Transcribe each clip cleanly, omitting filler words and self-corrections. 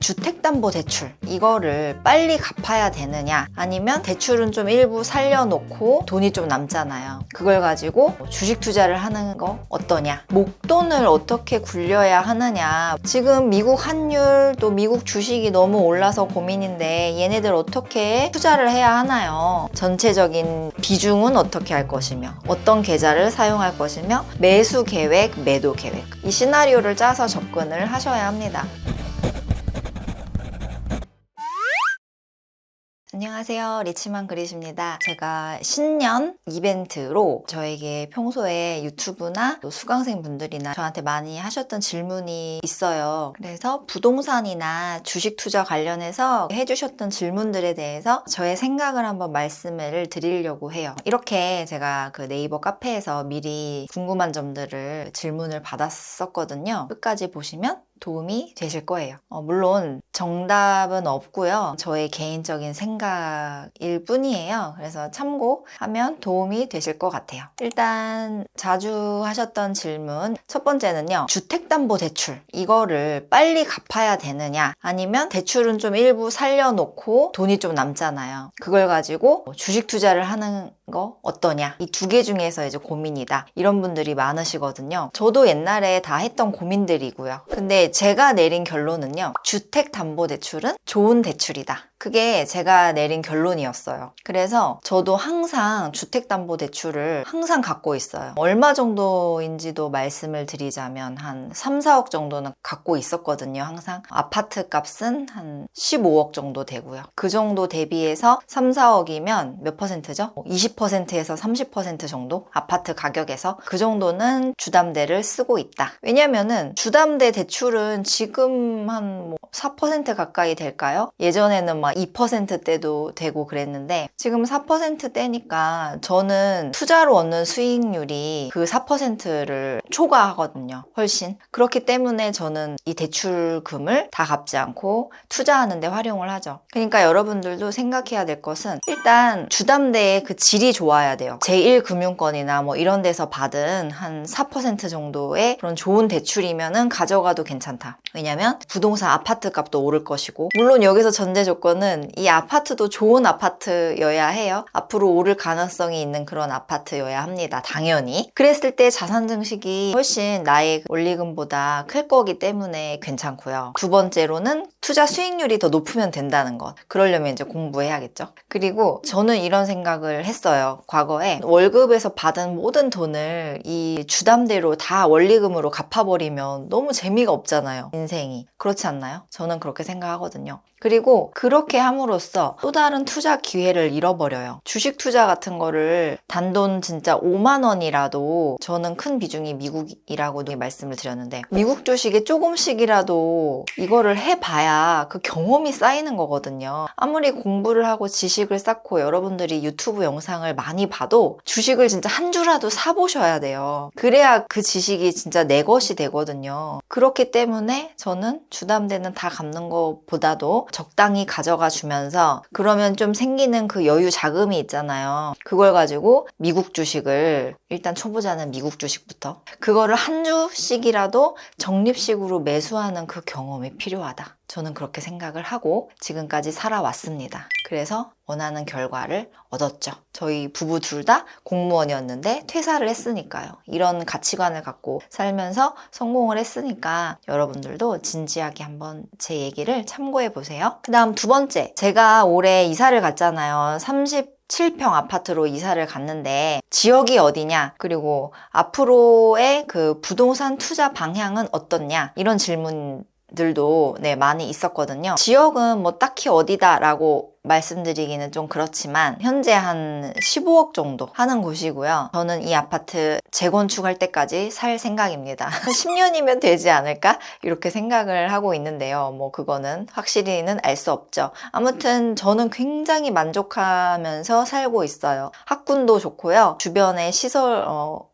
주택담보대출 이거를 빨리 갚아야 되느냐, 아니면 대출은 좀 일부 살려놓고 돈이 좀 남잖아요. 그걸 가지고 주식 투자를 하는 거 어떠냐, 목돈을 어떻게 굴려야 하느냐. 지금 미국 환율 또 미국 주식이 너무 올라서 고민인데 얘네들 어떻게 투자를 해야 하나요? 전체적인 비중은 어떻게 할 것이며 어떤 계좌를 사용할 것이며 매수 계획, 매도 계획, 이 시나리오를 짜서 접근을 하셔야 합니다. 안녕하세요, 리치만 그릿입니다. 제가 신년 이벤트로 저에게 평소에 유튜브나 또 수강생 분들이나 저한테 많이 하셨던 질문이 있어요. 그래서 부동산이나 주식 투자 관련해서 해주셨던 질문들에 대해서 저의 생각을 한번 말씀을 드리려고 해요. 이렇게 제가 그 네이버 카페에서 미리 궁금한 점들을 질문을 받았었거든요. 끝까지 보시면 도움이 되실 거예요. 물론 정답은 없고요. 저의 개인적인 생각일 뿐이에요. 그래서 참고하면 도움이 되실 것 같아요. 일단 자주 하셨던 질문 첫 번째는요. 주택담보대출 이거를 빨리 갚아야 되느냐, 아니면 대출은 좀 일부 살려놓고 돈이 좀 남잖아요. 그걸 가지고 주식 투자를 하는 거 어떠냐, 이 두 개 중에서 이제 고민이다, 이런 분들이 많으시거든요. 저도 옛날에 다 했던 고민들이고요. 근데 제가 내린 결론은요, 주택담보대출은 좋은 대출이다. 그게 제가 내린 결론이었어요. 그래서 저도 항상 주택담보대출을 항상 갖고 있어요. 얼마 정도인지도 말씀을 드리자면 한 3, 4억 정도는 갖고 있었거든요. 항상 아파트 값은 한 15억 정도 되고요. 그 정도 대비해서 3, 4억이면 몇 퍼센트죠? 20%에서 30% 정도? 아파트 가격에서 그 정도는 주담대를 쓰고 있다. 왜냐면은 주담대 대출은 지금 한 4% 가까이 될까요? 예전에는 막 2%대도 되고 그랬는데 지금 4%대니까 저는 투자로 얻는 수익률이 그 4%를 초과하거든요. 훨씬. 그렇기 때문에 저는 이 대출금을 다 갚지 않고 투자하는 데 활용을 하죠. 그러니까 여러분들도 생각해야 될 것은 일단 주담대의 그 질이 좋아야 돼요. 제1금융권이나 뭐 이런 데서 받은 한 4% 정도의 그런 좋은 대출이면은 가져가도 괜찮다. 왜냐면 부동산 아파트 값도 오를 것이고, 물론 여기서 전제 조건은 이 아파트도 좋은 아파트여야 해요. 앞으로 오를 가능성이 있는 그런 아파트여야 합니다. 당연히. 그랬을 때 자산 증식이 훨씬 나의 원리금보다 클 거기 때문에 괜찮고요. 두 번째로는 투자 수익률이 더 높으면 된다는 것. 그러려면 이제 공부해야겠죠. 그리고 저는 이런 생각을 했어요. 과거에 월급에서 받은 모든 돈을 이 주담대로 다 원리금으로 갚아버리면 너무 재미가 없잖아요. 인생이. 그렇지 않나요? 저는 그렇게 생각하거든요. 그리고 그렇게 함으로써 또 다른 투자 기회를 잃어버려요. 주식 투자 같은 거를 단돈 진짜 5만 원이라도, 저는 큰 비중이 미국이라고 말씀을 드렸는데, 미국 주식에 조금씩이라도 이거를 해봐야 그 경험이 쌓이는 거거든요. 아무리 공부를 하고 지식을 쌓고 여러분들이 유튜브 영상을 많이 봐도 주식을 진짜 한 주라도 사보셔야 돼요. 그래야 그 지식이 진짜 내 것이 되거든요. 그렇기 때문에 저는 주담대는 다 갚는 것보다도 적당히 가져가 주면서, 그러면 좀 생기는 그 여유 자금이 있잖아요. 그걸 가지고 미국 주식을, 일단 초보자는 미국 주식부터, 그거를 한 주씩이라도 적립식으로 매수하는 그 경험이 필요하다. 저는 그렇게 생각을 하고 지금까지 살아왔습니다. 그래서 원하는 결과를 얻었죠. 저희 부부 둘 다 공무원이었는데 퇴사를 했으니까요. 이런 가치관을 갖고 살면서 성공을 했으니까 여러분들도 진지하게 한번 제 얘기를 참고해 보세요. 그 다음 두 번째, 제가 올해 이사를 갔잖아요. 37평 아파트로 이사를 갔는데 지역이 어디냐, 그리고 앞으로의 그 부동산 투자 방향은 어떻냐, 이런 질문들도 많이 있었거든요. 지역은 뭐 딱히 어디다라고 말씀드리기는 좀 그렇지만 현재 한 15억 정도 하는 곳이고요. 저는 이 아파트 재건축할 때까지 살 생각입니다. 한 10년이면 되지 않을까? 이렇게 생각을 하고 있는데요. 뭐 그거는 확실히는 알 수 없죠. 아무튼 저는 굉장히 만족하면서 살고 있어요. 학군도 좋고요. 주변에 시설,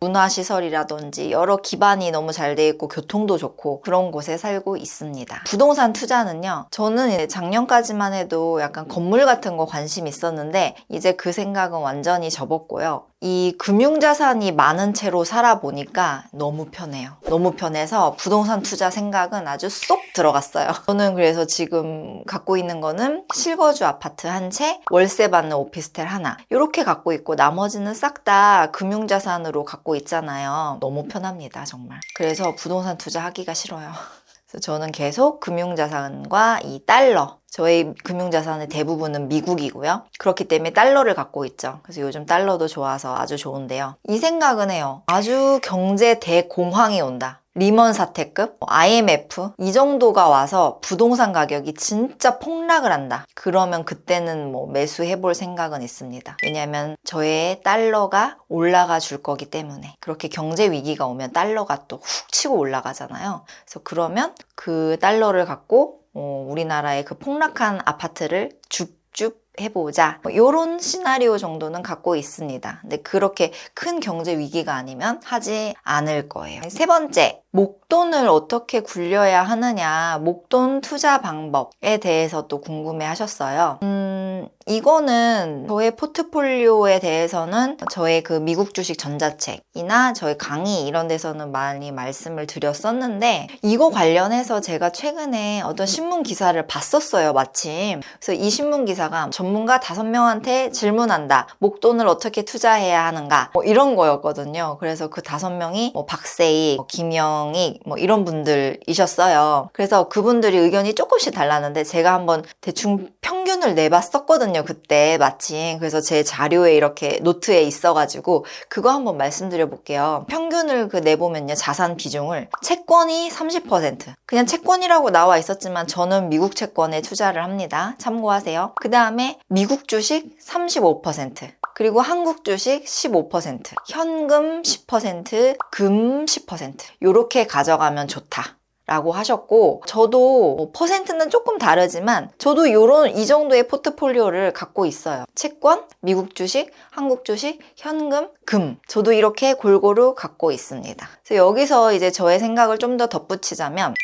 문화시설이라든지 여러 기반이 너무 잘 돼 있고 교통도 좋고 그런 곳에 살고 있습니다. 부동산 투자는요. 저는 작년까지만 해도 약간 건물 매물 같은 거 관심 있었는데 이제 그 생각은 완전히 접었고요. 이 금융자산이 많은 채로 살아보니까 너무 편해요. 너무 편해서 부동산 투자 생각은 아주 쏙 들어갔어요. 저는 그래서 지금 갖고 있는 거는 실거주 아파트 한 채, 월세 받는 오피스텔 하나 이렇게 갖고 있고 나머지는 싹 다 금융자산으로 갖고 있잖아요. 너무 편합니다, 정말. 그래서 부동산 투자하기가 싫어요. 그래서 저는 계속 금융자산과 이 달러, 저의 금융자산의 대부분은 미국이고요. 그렇기 때문에 달러를 갖고 있죠. 그래서 요즘 달러도 좋아서 아주 좋은데요. 이 생각은 해요. 아주 경제 대공황이 온다. 리먼 사태급, IMF 이 정도가 와서 부동산 가격이 진짜 폭락을 한다. 그러면 그때는 뭐 매수해볼 생각은 있습니다. 왜냐하면 저의 달러가 올라가 줄 거기 때문에. 그렇게 경제 위기가 오면 달러가 또 훅 치고 올라가잖아요. 그래서 그러면 그 달러를 갖고 우리나라의 그 폭락한 아파트를 줍줍 해보자. 이런 시나리오 정도는 갖고 있습니다. 근데 그렇게 큰 경제 위기가 아니면 하지 않을 거예요. 세 번째, 목돈을 어떻게 굴려야 하느냐, 목돈 투자 방법에 대해서 또 궁금해 하셨어요. 이거는 저의 포트폴리오에 대해서는 저의 그 미국 주식 전자책이나 저의 강의 이런 데서는 많이 말씀을 드렸었는데 이거 관련해서 제가 최근에 어떤 신문 기사를 봤었어요, 마침. 그래서 이 신문 기사가 전문가 5명한테 질문한다. 목돈을 어떻게 투자해야 하는가? 뭐 이런 거였거든요. 그래서 그 5명이 뭐 박세희, 김영익 뭐 이런 분들이셨어요. 그래서 그분들이 의견이 조금씩 달랐는데 제가 한번 대충 평균을 내봤었거든요. 그때 마침. 그래서 제 자료에 이렇게 노트에 있어가지고 그거 한번 말씀드려 볼게요. 평균을 내보면요. 자산 비중을 채권이 30%. 그냥 채권이라고 나와 있었지만 저는 미국 채권에 투자를 합니다. 참고하세요. 그 다음에 미국 주식 35%. 그리고 한국 주식 15%, 현금 10%, 금 10%. 요렇게 가져가면 좋다. 라고 하셨고 저도 퍼센트는 조금 다르지만 저도 이 정도의 포트폴리오를 갖고 있어요. 채권, 미국 주식, 한국 주식, 현금, 금 저도 이렇게 골고루 갖고 있습니다. 그래서 여기서 이제 저의 생각을 좀 더 덧붙이자면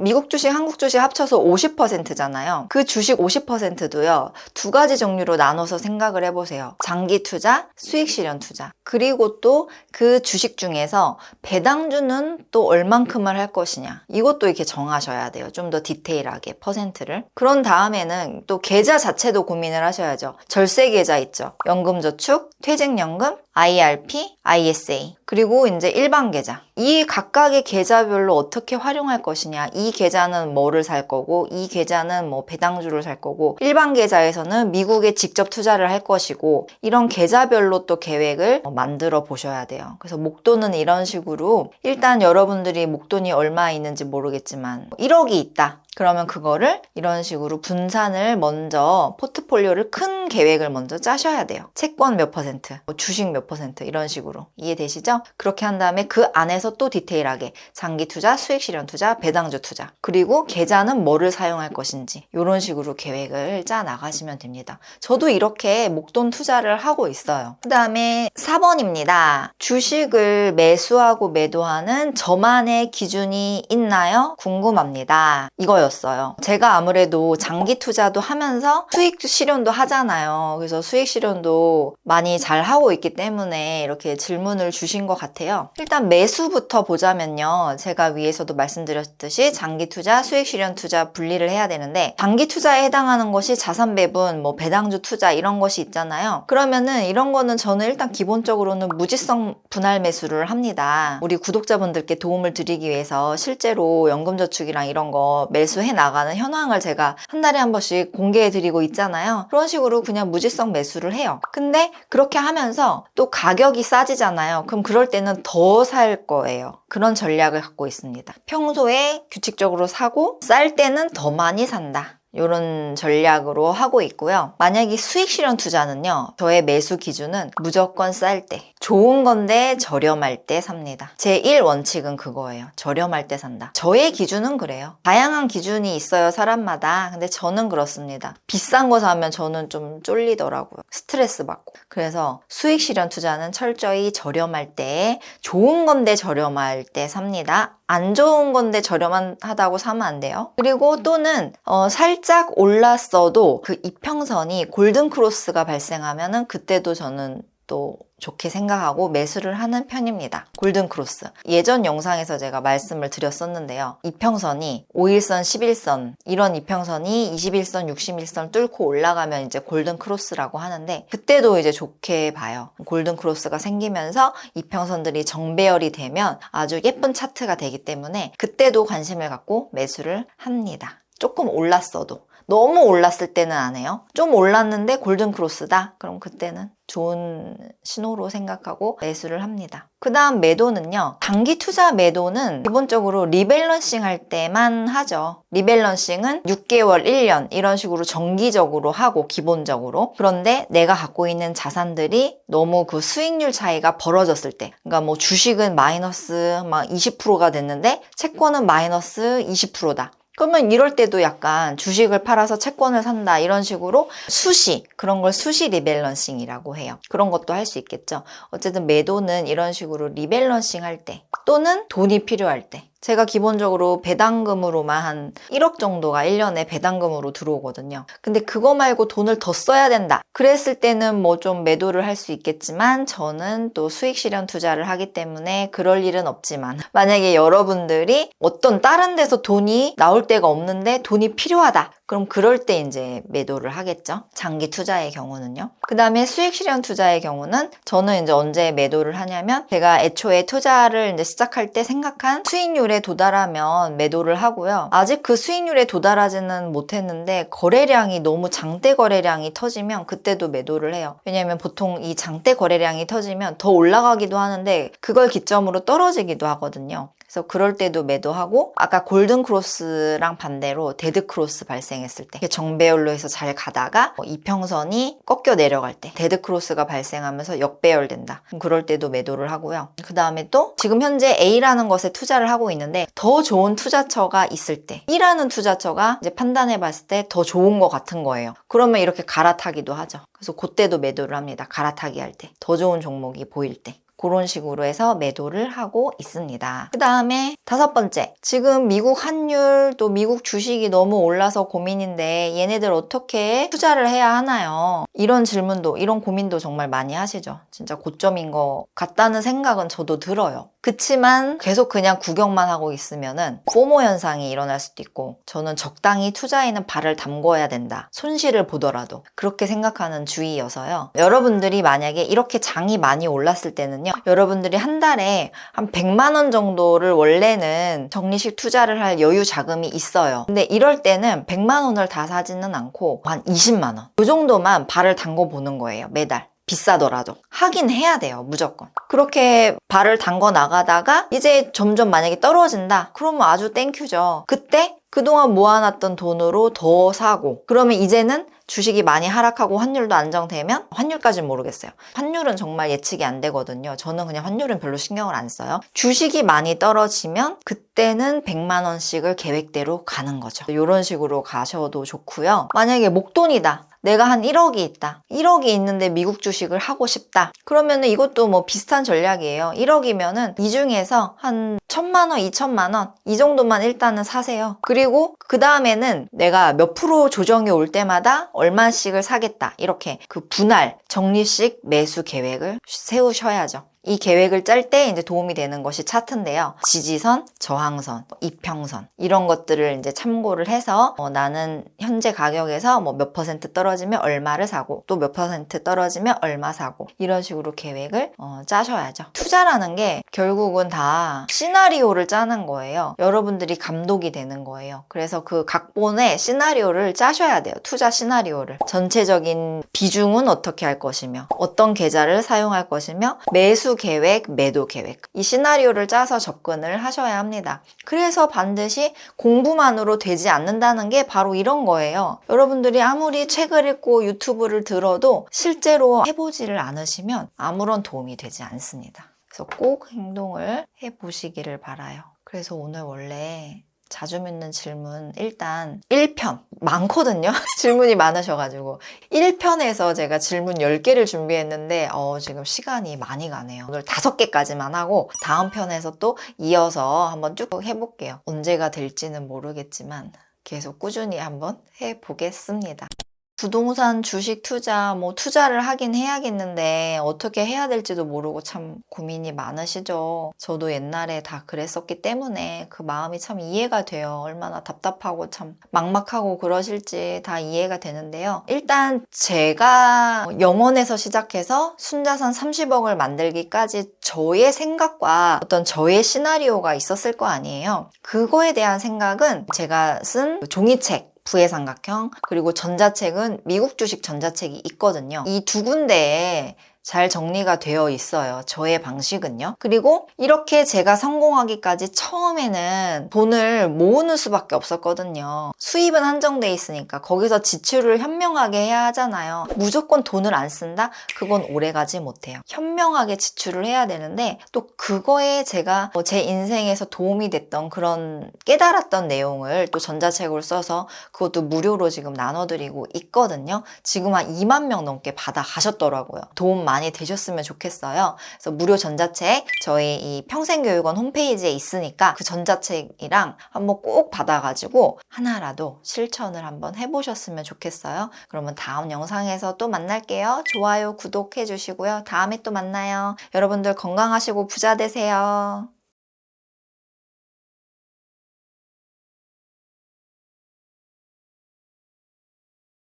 미국 주식, 한국 주식 합쳐서 50%잖아요. 그 주식 50%도요. 두 가지 종류로 나눠서 생각을 해보세요. 장기 투자, 수익 실현 투자. 그리고 또 그 주식 중에서 배당주는 또 얼만큼을 할 것이냐. 이것도 이렇게 정하셔야 돼요. 좀 더 디테일하게 퍼센트를. 그런 다음에는 또 계좌 자체도 고민을 하셔야죠. 절세 계좌 있죠. 연금저축, 퇴직연금, IRP, ISA, 그리고 이제 일반 계좌. 이 각각의 계좌별로 어떻게 활용할 것이냐. 이 계좌는 뭐를 살 거고, 이 계좌는 뭐 배당주를 살 거고, 일반 계좌에서는 미국에 직접 투자를 할 것이고, 이런 계좌별로 또 계획을 만들어 보셔야 돼요. 그래서 목돈은 이런 식으로, 일단 여러분들이 목돈이 얼마 있는지 모르겠지만, 1억이 있다. 그러면 그거를 이런 식으로 분산을 먼저 포트폴리오를 큰 계획을 먼저 짜셔야 돼요. 채권 몇 퍼센트, 주식 몇 퍼센트 이런 식으로 이해되시죠? 그렇게 한 다음에 그 안에서 또 디테일하게 장기 투자, 수익 실현 투자, 배당주 투자 그리고 계좌는 뭐를 사용할 것인지 이런 식으로 계획을 짜 나가시면 됩니다. 저도 이렇게 목돈 투자를 하고 있어요. 그 다음에 4번입니다. 주식을 매수하고 매도하는 저만의 기준이 있나요? 궁금합니다. 이거요. 제가 아무래도 장기 투자도 하면서 수익 실현도 하잖아요. 그래서 수익 실현도 많이 잘 하고 있기 때문에 이렇게 질문을 주신 것 같아요. 일단 매수부터 보자면요. 제가 위에서도 말씀드렸듯이 장기 투자, 수익 실현 투자 분리를 해야 되는데 장기 투자에 해당하는 것이 자산 배분, 뭐 배당주 투자 이런 것이 있잖아요. 그러면은 이런 거는 저는 일단 기본적으로는 무지성 분할 매수를 합니다. 우리 구독자분들께 도움을 드리기 위해서 실제로 연금저축이랑 이런 거 매수해 나가는 현황을 제가 한 달에 한 번씩 공개해 드리고 있잖아요. 그런 식으로 그냥 무지성 매수를 해요. 근데 그렇게 하면서 또 가격이 싸지잖아요. 그럼 그럴 때는 더 살 거예요. 그런 전략을 갖고 있습니다. 평소에 규칙적으로 사고 쌀 때는 더 많이 산다. 이런 전략으로 하고 있고요. 만약에 수익 실현 투자는요. 저의 매수 기준은 무조건 쌀 때. 좋은 건데 저렴할 때 삽니다. 제 1원칙은 그거예요. 저렴할 때 산다. 저의 기준은 그래요. 다양한 기준이 있어요. 사람마다. 근데 저는 그렇습니다. 비싼 거 사면 저는 좀 쫄리더라고요. 스트레스 받고. 그래서 수익 실현 투자는 철저히 저렴할 때, 좋은 건데 저렴할 때 삽니다. 안 좋은 건데 저렴하다고 사면 안 돼요. 그리고 또는 살짝 올랐어도 그 이평선이 골든 크로스가 발생하면은 그때도 저는 또 좋게 생각하고 매수를 하는 편입니다. 골든 크로스. 예전 영상에서 제가 말씀을 드렸었는데요. 이평선이 5일선, 11선 이런 이평선이 21선, 61선 뚫고 올라가면 이제 골든 크로스라고 하는데 그때도 이제 좋게 봐요. 골든 크로스가 생기면서 이평선들이 정배열이 되면 아주 예쁜 차트가 되기 때문에 그때도 관심을 갖고 매수를 합니다. 조금 올랐어도. 너무 올랐을 때는 안 해요. 좀 올랐는데 골든 크로스다? 그럼 그때는 좋은 신호로 생각하고 매수를 합니다. 그 다음 매도는요. 단기 투자 매도는 기본적으로 리밸런싱 할 때만 하죠. 리밸런싱은 6개월, 1년 이런 식으로 정기적으로 하고 기본적으로. 그런데 내가 갖고 있는 자산들이 너무 그 수익률 차이가 벌어졌을 때 그러니까 뭐 주식은 마이너스 막 20%가 됐는데 채권은 마이너스 20%다. 그러면 이럴 때도 약간 주식을 팔아서 채권을 산다 이런 식으로 수시, 그런 걸 수시 리밸런싱이라고 해요. 그런 것도 할 수 있겠죠. 어쨌든 매도는 이런 식으로 리밸런싱 할 때 또는 돈이 필요할 때 제가 기본적으로 배당금으로만 한 1억 정도가 1년에 배당금으로 들어오거든요. 근데 그거 말고 돈을 더 써야 된다. 그랬을 때는 뭐 좀 매도를 할 수 있겠지만 저는 또 수익 실현 투자를 하기 때문에 그럴 일은 없지만 만약에 여러분들이 어떤 다른 데서 돈이 나올 데가 없는데 돈이 필요하다. 그럼 그럴 때 이제 매도를 하겠죠. 장기 투자의 경우는요. 그 다음에 수익 실현 투자의 경우는 저는 이제 언제 매도를 하냐면 제가 애초에 투자를 이제 시작할 때 생각한 수익률에 도달하면 매도를 하고요. 아직 그 수익률에 도달하지는 못했는데 거래량이 너무 장대 거래량이 터지면 그때도 매도를 해요. 왜냐하면 보통 이 장대 거래량이 터지면 더 올라가기도 하는데 그걸 기점으로 떨어지기도 하거든요. 그래서 그럴 때도 매도하고 아까 골든 크로스랑 반대로 데드 크로스 발생했을 때 정배열로 해서 잘 가다가 이평선이 꺾여 내려갈 때 데드 크로스가 발생하면서 역배열된다. 그럴 때도 매도를 하고요. 그 다음에 또 지금 현재 A라는 것에 투자를 하고 있는데 더 좋은 투자처가 있을 때 B라는 투자처가 이제 판단해 봤을 때 더 좋은 것 같은 거예요. 그러면 이렇게 갈아타기도 하죠. 그래서 그때도 매도를 합니다. 갈아타기 할 때. 더 좋은 종목이 보일 때. 그런 식으로 해서 매도를 하고 있습니다. 그 다음에 5번째, 지금 미국 환율 또 미국 주식이 너무 올라서 고민인데 얘네들 어떻게 투자를 해야 하나요? 이런 질문도 이런 고민도 정말 많이 하시죠. 진짜 고점인 것 같다는 생각은 저도 들어요. 그치만 계속 그냥 구경만 하고 있으면은 포모 현상이 일어날 수도 있고 저는 적당히 투자에는 발을 담궈야 된다. 손실을 보더라도 그렇게 생각하는 주의여서요. 여러분들이 만약에 이렇게 장이 많이 올랐을 때는요. 여러분들이 한 달에 한 100만 원 정도를 원래는 적리식 투자를 할 여유 자금이 있어요. 근데 이럴 때는 100만 원을 다 사지는 않고 한 20만 원. 이 정도만 발을 담궈 보는 거예요. 매달. 비싸더라도 하긴 해야 돼요. 무조건. 그렇게 발을 담궈 나가다가 이제 점점 만약에 떨어진다. 그러면 아주 땡큐죠. 그때 그동안 모아놨던 돈으로 더 사고 그러면 이제는 주식이 많이 하락하고 환율도 안정되면 환율까지는 모르겠어요. 환율은 정말 예측이 안 되거든요. 저는 그냥 환율은 별로 신경을 안 써요. 주식이 많이 떨어지면 그때는 100만 원씩을 계획대로 가는 거죠. 이런 식으로 가셔도 좋고요. 만약에 목돈이다. 내가 한 1억이 있다. 1억이 있는데 미국 주식을 하고 싶다. 그러면은 이것도 뭐 비슷한 전략이에요. 1억이면은 이 중에서 한 1,000만 원, 2,000만 원 이 정도만 일단은 사세요. 그리고 그 다음에는 내가 몇 프로 조정이 올 때마다 얼마씩을 사겠다. 이렇게 그 분할, 적립식 매수 계획을 세우셔야죠. 이 계획을 짤 때 이제 도움이 되는 것이 차트인데요. 지지선, 저항선, 이평선 이런 것들을 이제 참고를 해서 나는 현재 가격에서 뭐 몇 퍼센트 떨어지면 얼마를 사고 또 몇 퍼센트 떨어지면 얼마 사고 이런 식으로 계획을 짜셔야죠. 투자라는 게 결국은 다 시나리오를 짜는 거예요. 여러분들이 감독이 되는 거예요. 그래서 그 각본에 시나리오를 짜셔야 돼요. 투자 시나리오를. 전체적인 비중은 어떻게 할 것이며 어떤 계좌를 사용할 것이며 매수 계획, 매도 계획 이 시나리오를 짜서 접근을 하셔야 합니다. 그래서 반드시 공부만으로 되지 않는다는 게 바로 이런 거예요. 여러분들이 아무리 책을 읽고 유튜브를 들어도 실제로 해보지를 않으시면 아무런 도움이 되지 않습니다. 그래서 꼭 행동을 해보시기를 바라요. 그래서 오늘 원래 자주 묻는 질문 일단 1편 많거든요. 질문이 많으셔가지고 1편에서 제가 질문 10개를 준비했는데 지금 시간이 많이 가네요. 오늘 5개까지만 하고 다음 편에서 또 이어서 한번 쭉 해볼게요. 언제가 될지는 모르겠지만 계속 꾸준히 한번 해보겠습니다. 부동산, 주식 투자, 투자를 하긴 해야겠는데 어떻게 해야 될지도 모르고 참 고민이 많으시죠. 저도 옛날에 다 그랬었기 때문에 그 마음이 참 이해가 돼요. 얼마나 답답하고 참 막막하고 그러실지 다 이해가 되는데요. 일단 제가 0원에서 시작해서 순자산 30억을 만들기까지 저의 생각과 어떤 저의 시나리오가 있었을 거 아니에요. 그거에 대한 생각은 제가 쓴 종이책, 부의 삼각형, 그리고 전자책은 미국 주식 전자책이 있거든요. 이 두 군데에 잘 정리가 되어 있어요. 저의 방식은요. 그리고 이렇게 제가 성공하기까지 처음에는 돈을 모으는 수밖에 없었거든요. 수입은 한정돼 있으니까 거기서 지출을 현명하게 해야 하잖아요. 무조건 돈을 안 쓴다? 그건 오래가지 못해요. 현명하게 지출을 해야 되는데 또 그거에 제가 제 인생에서 도움이 됐던 그런 깨달았던 내용을 또 전자책으로 써서 그것도 무료로 지금 나눠드리고 있거든요. 지금 한 2만 명 넘게 받아 가셨더라고요. 도움 많이 되셨으면 좋겠어요. 그래서 무료 전자책 저희 이 평생교육원 홈페이지에 있으니까 그 전자책이랑 한번 꼭 받아가지고 하나라도 실천을 한번 해보셨으면 좋겠어요. 그러면 다음 영상에서 또 만날게요. 좋아요, 구독해 주시고요. 다음에 또 만나요. 여러분들 건강하시고 부자 되세요.